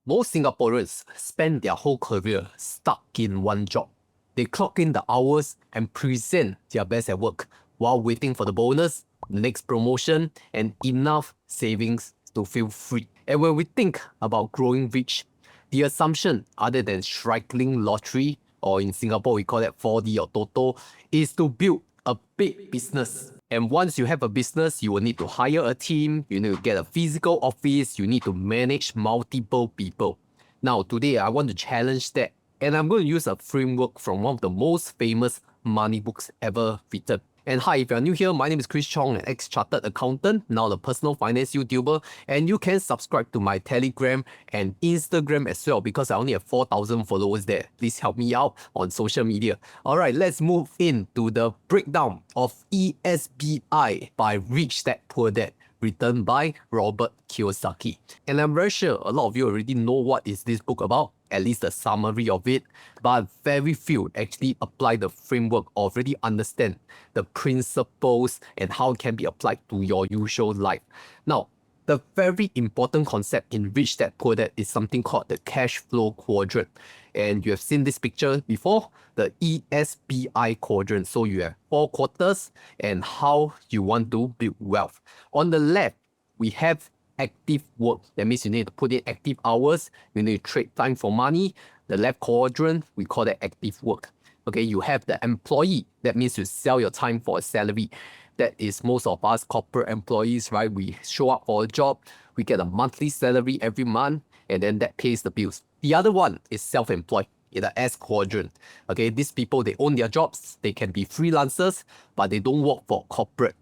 Most Singaporeans spend their whole career stuck in one job. They clock in the hours and present their best at work while waiting for the bonus, the next promotion, and enough savings to feel free. And when we think about growing rich, the assumption, other than striking lottery, or in Singapore we call that 4D or Toto, is to build a big business. And once you have a business, you will need to hire a team, you need to get a physical office, you need to manage multiple people. Now, today I want to challenge that, and I'm going to use a framework from one of the most famous money books ever written. And hi, if you're new here, my name is Chris Chong, an ex-chartered accountant, now the personal finance YouTuber, and you can subscribe to my Telegram and Instagram as well because I only have 4,000 followers there. Please help me out on social media. Alright, let's move into the breakdown of ESBI by Rich Dad Poor Dad, written by Robert Kiyosaki. And I'm very sure a lot of you already know what is this book about, at least a summary of it, but very few actually apply the framework or already understand the principles and how it can be applied to your usual life. Now, the very important concept in Rich Dad Poor Dad is something called the cash flow quadrant. And you have seen this picture before, the ESBI Quadrant. So you have 4 quarters and how you want to build wealth. On the left, we have active work. That means you need to put in active hours. You need to trade time for money. The left quadrant, we call that active work. Okay, you have the employee. That means you sell your time for a salary. That is most of us corporate employees, right? We show up for a job, we get a monthly salary every month, and then that pays the bills. The other one is self-employed in the S quadrant. Okay, these people, they own their jobs. They can be freelancers, but they don't work for corporate.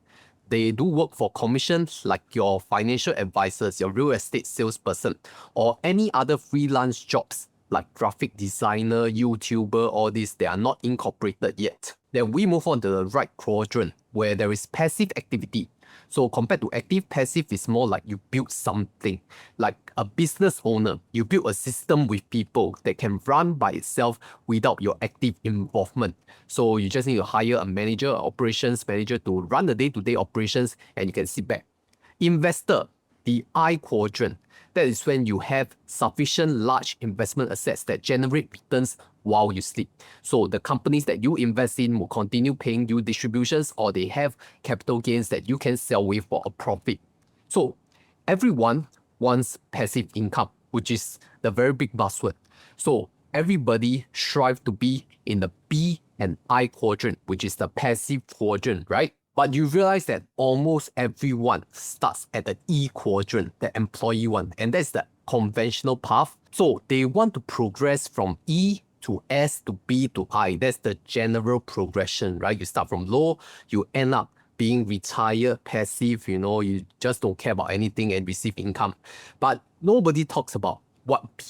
They do work for commissions like your financial advisors, your real estate salesperson, or any other freelance jobs like graphic designer, YouTuber, all these, they are not incorporated yet. Then we move on to the right quadrant where there is passive activity. So compared to active, passive is more like you build something. Like a business owner, you build a system with people that can run by itself without your active involvement. So you just need to hire a manager, operations manager to run the day-to-day operations and you can sit back. Investor, the I quadrant, that is when you have sufficient large investment assets that generate returns while you sleep. So the companies that you invest in will continue paying you distributions or they have capital gains that you can sell with for a profit. So everyone wants passive income, which is the very big buzzword. So everybody strive to be in the B and I quadrant, which is the passive quadrant, right? But you realize that almost everyone starts at the E quadrant, the employee one, and that's the conventional path. So they want to progress from E to S to B to I. That's the general progression, right? You start from low, you end up being retired, passive, you just don't care about anything and receive income. But nobody talks about what B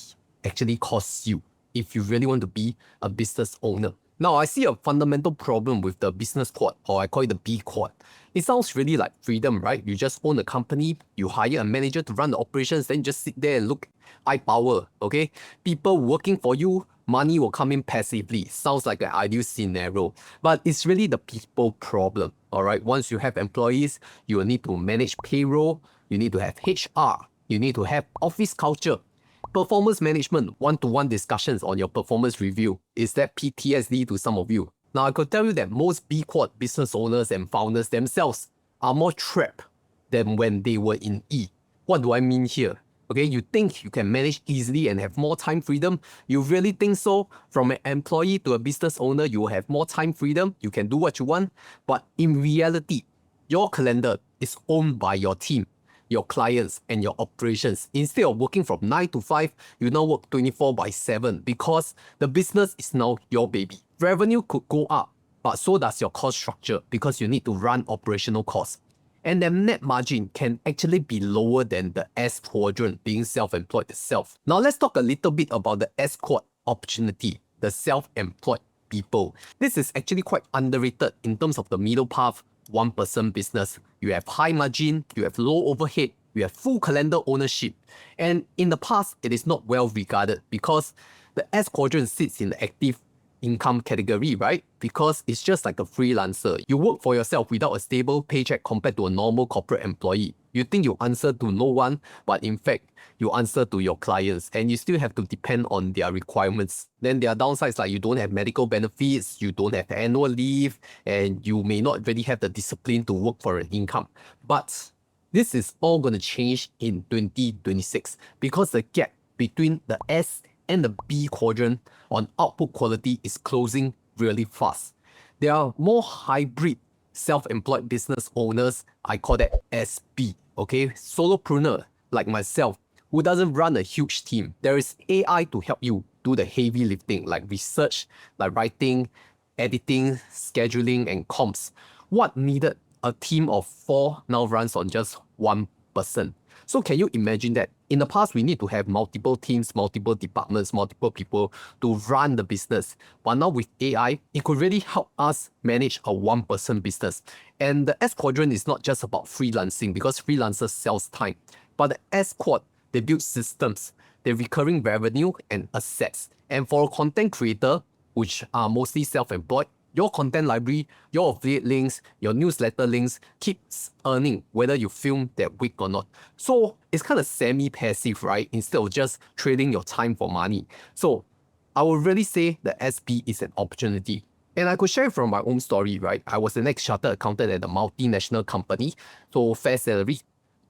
actually costs you if you really want to be a business owner. Now, I see a fundamental problem with the business quad, or I call it the B quad. It sounds really like freedom, right? You just own a company, you hire a manager to run the operations, then you just sit there and look, I power, okay? People working for you, money will come in passively. Sounds like an ideal scenario, but it's really the people problem, all right? Once you have employees, you will need to manage payroll, you need to have HR, you need to have office culture. Performance management, one-to-one discussions on your performance review. Is that PTSD to some of you? Now, I could tell you that most B-Quad business owners and founders themselves are more trapped than when they were in E. What do I mean here? Okay, you think you can manage easily and have more time freedom? You really think so? From an employee to a business owner, you will have more time freedom, you can do what you want. But in reality, your calendar is owned by your team, your clients, and your operations. Instead of working from 9 to 5, you now work 24/7 because the business is now your baby. Revenue could go up, but so does your cost structure because you need to run operational costs. And the net margin can actually be lower than the S quadrant, being self-employed itself. Now let's talk a little bit about the S quad opportunity, the self-employed people. This is actually quite underrated in terms of the middle path, one-person business. You have high margin, you have low overhead, you have full calendar ownership. And in the past, it is not well regarded because the S quadrant sits in the active income category, right? Because it's just like a freelancer. You work for yourself without a stable paycheck compared to a normal corporate employee. You think you answer to no one, but in fact, you answer to your clients and you still have to depend on their requirements. Then there are downsides like you don't have medical benefits, you don't have annual leave, and you may not really have the discipline to work for an income. But this is all going to change in 2026 because the gap between the S and the B quadrant on output quality is closing really fast. There are more hybrid self-employed business owners, I call that SB, okay? Solopreneur like myself, who doesn't run a huge team. There is AI to help you do the heavy lifting like research, like writing, editing, scheduling, and comps. What needed a team of 4 now runs on just 1 person. So can you imagine that? In the past, we need to have multiple teams, multiple departments, multiple people to run the business. But now with AI, it could really help us manage a 1-person business. And the S quadrant is not just about freelancing because freelancers sells time. But the S quad, they build systems, the recurring revenue and assets. And for a content creator, which are mostly self-employed, your content library, your affiliate links, your newsletter links keeps earning whether you film that week or not. So it's kind of semi-passive, right? Instead of just trading your time for money. So I would really say the SB is an opportunity. And I could share from my own story, right? I was an ex-chartered accountant at a multinational company, so fair salary,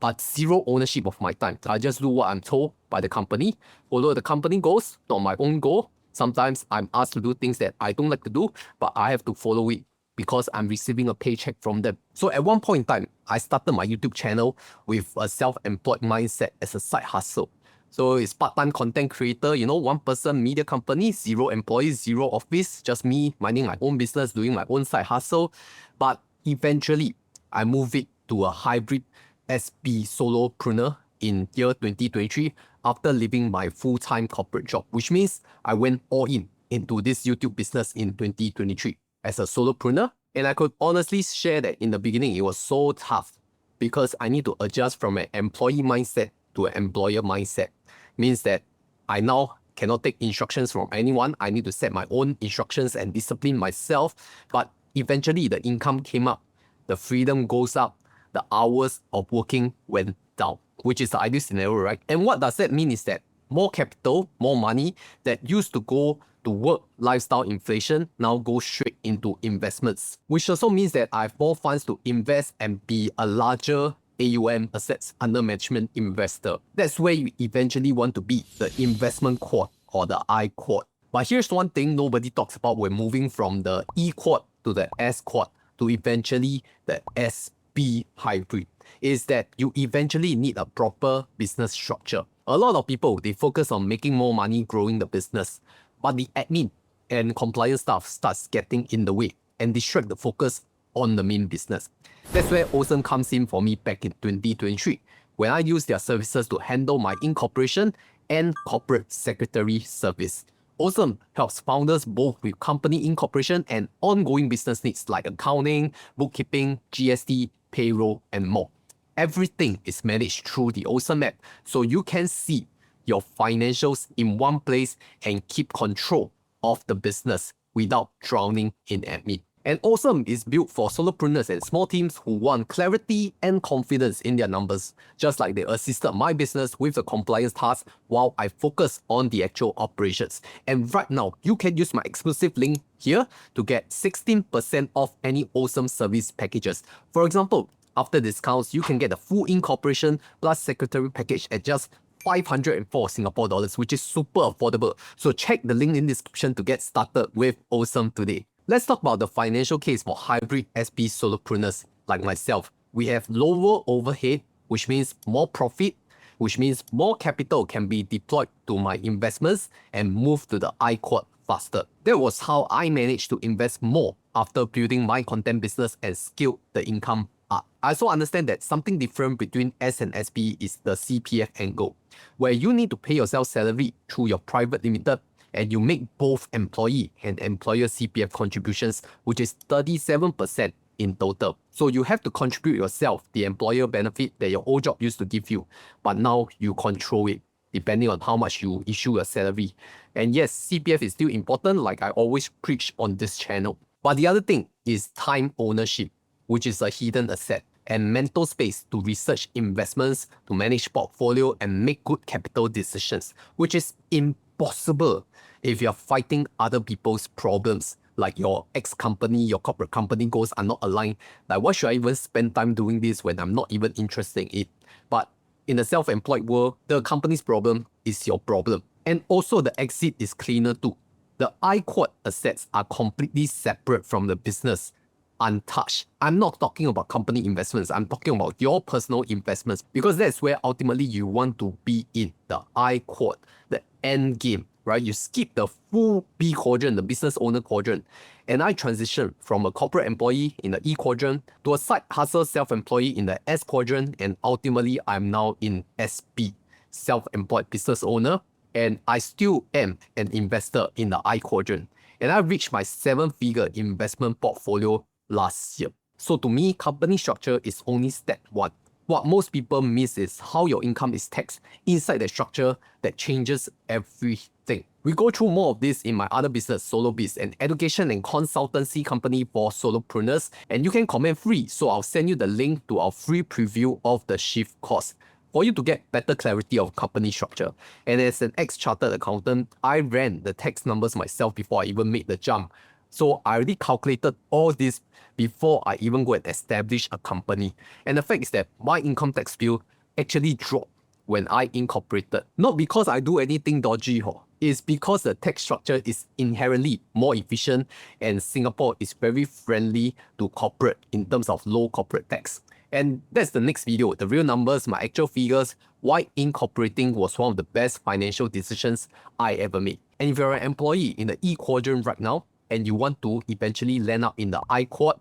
but zero ownership of my time. I just do what I'm told by the company, follow the company goals, not my own goal. Sometimes I'm asked to do things that I don't like to do, but I have to follow it because I'm receiving a paycheck from them. So at one point in time, I started my YouTube channel with a self-employed mindset as a side hustle. So it's part-time content creator, 1-person media company, 0 employees, 0 office, just me minding my own business, doing my own side hustle. But eventually, I moved it to a hybrid SB Solopreneur in year 2023 after leaving my full-time corporate job, which means I went all in into this YouTube business in 2023 as a solopreneur. And I could honestly share that in the beginning, it was so tough because I need to adjust from an employee mindset to an employer mindset. Means that I now cannot take instructions from anyone. I need to set my own instructions and discipline myself. But eventually the income came up, the freedom goes up, the hours of working went down, which is the ideal scenario, right? And what does that mean is that more capital, more money that used to go to work, lifestyle inflation, now go straight into investments, which also means that I have more funds to invest and be a larger AUM, assets under management investor. That's where you eventually want to be, the investment quad or the I quad. But here's one thing nobody talks about when moving from the E quad to the S quad to eventually the SB hybrid, is that you eventually need a proper business structure. A lot of people, they focus on making more money growing the business, but the admin and compliance stuff starts getting in the way and distract the focus on the main business. That's where Osome comes in for me back in 2023, when I use their services to handle my incorporation and corporate secretary service. Osome helps founders both with company incorporation and ongoing business needs like accounting, bookkeeping, GST, payroll, and more. Everything is managed through the Osome app, so you can see your financials in one place and keep control of the business without drowning in admin. And Osome is built for solopreneurs and small teams who want clarity and confidence in their numbers, just like they assisted my business with the compliance task while I focus on the actual operations. And right now, you can use my exclusive link here to get 16% off any Osome service packages. For example, after discounts, you can get a full incorporation plus secretary package at just 504 Singapore dollars, which is super affordable. So check the link in the description to get started with Osome today. Let's talk about the financial case for hybrid SB solopreneurs like myself. We have lower overhead, which means more profit, which means more capital can be deployed to my investments and move to the I quad faster. That was how I managed to invest more after building my content business and scale the income up. I also understand that something different between S and SB is the CPF angle, where you need to pay yourself salary through your private limited and you make both employee and employer CPF contributions, which is 37% in total. So you have to contribute yourself the employer benefit that your old job used to give you, but now you control it. depending on how much you issue your salary. And yes, CPF is still important, like I always preach on this channel. But the other thing is time ownership, which is a hidden asset, and mental space to research investments, to manage portfolio, and make good capital decisions, which is impossible if you're fighting other people's problems, like your ex-company, your corporate company goals are not aligned. Like, why should I even spend time doing this when I'm not even interested in it? But in the self-employed world, the company's problem is your problem. And also the exit is cleaner too. The I Quad assets are completely separate from the business, untouched. I'm not talking about company investments. I'm talking about your personal investments, because that's where ultimately you want to be in the I Quad, the end game, right? You skip the full B quadrant, the business owner quadrant, and I transitioned from a corporate employee in the E quadrant to a side hustle self-employee in the S quadrant, and ultimately I'm now in SB, self-employed business owner, and I still am an investor in the I quadrant. And I reached my 7-figure investment portfolio last year. So to me, company structure is only step 1. What most people miss is how your income is taxed inside the structure that changes everything. We go through more of this in my other business, Solo Biz, an education and consultancy company for solopreneurs, and you can comment free, so I'll send you the link to our free preview of the Shift course for you to get better clarity of company structure. And as an ex-chartered accountant, I ran the tax numbers myself before I even made the jump. So I already calculated all this before I even go and establish a company. And the fact is that my income tax bill actually dropped when I incorporated. Not because I do anything dodgy, it's because the tax structure is inherently more efficient, and Singapore is very friendly to corporate in terms of low corporate tax. And that's the next video, the real numbers, my actual figures, why incorporating was one of the best financial decisions I ever made. And if you're an employee in the E quadrant right now, and you want to eventually land up in the I quad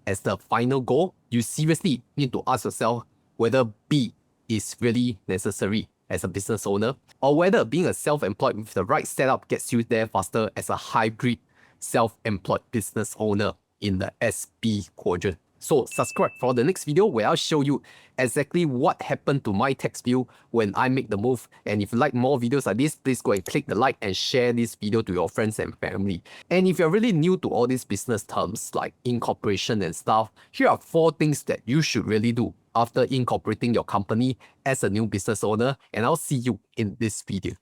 as the final goal, you seriously need to ask yourself whether B is really necessary as a business owner, or whether being a self-employed with the right setup gets you there faster as a hybrid self-employed business owner in the SB quadrant. So subscribe for the next video where I'll show you exactly what happened to my tax bill when I make the move. And if you like more videos like this, please go and click the like and share this video to your friends and family. And if you're really new to all these business terms like incorporation and stuff, here are 4 things that you should really do after incorporating your company as a new business owner. And I'll see you in this video.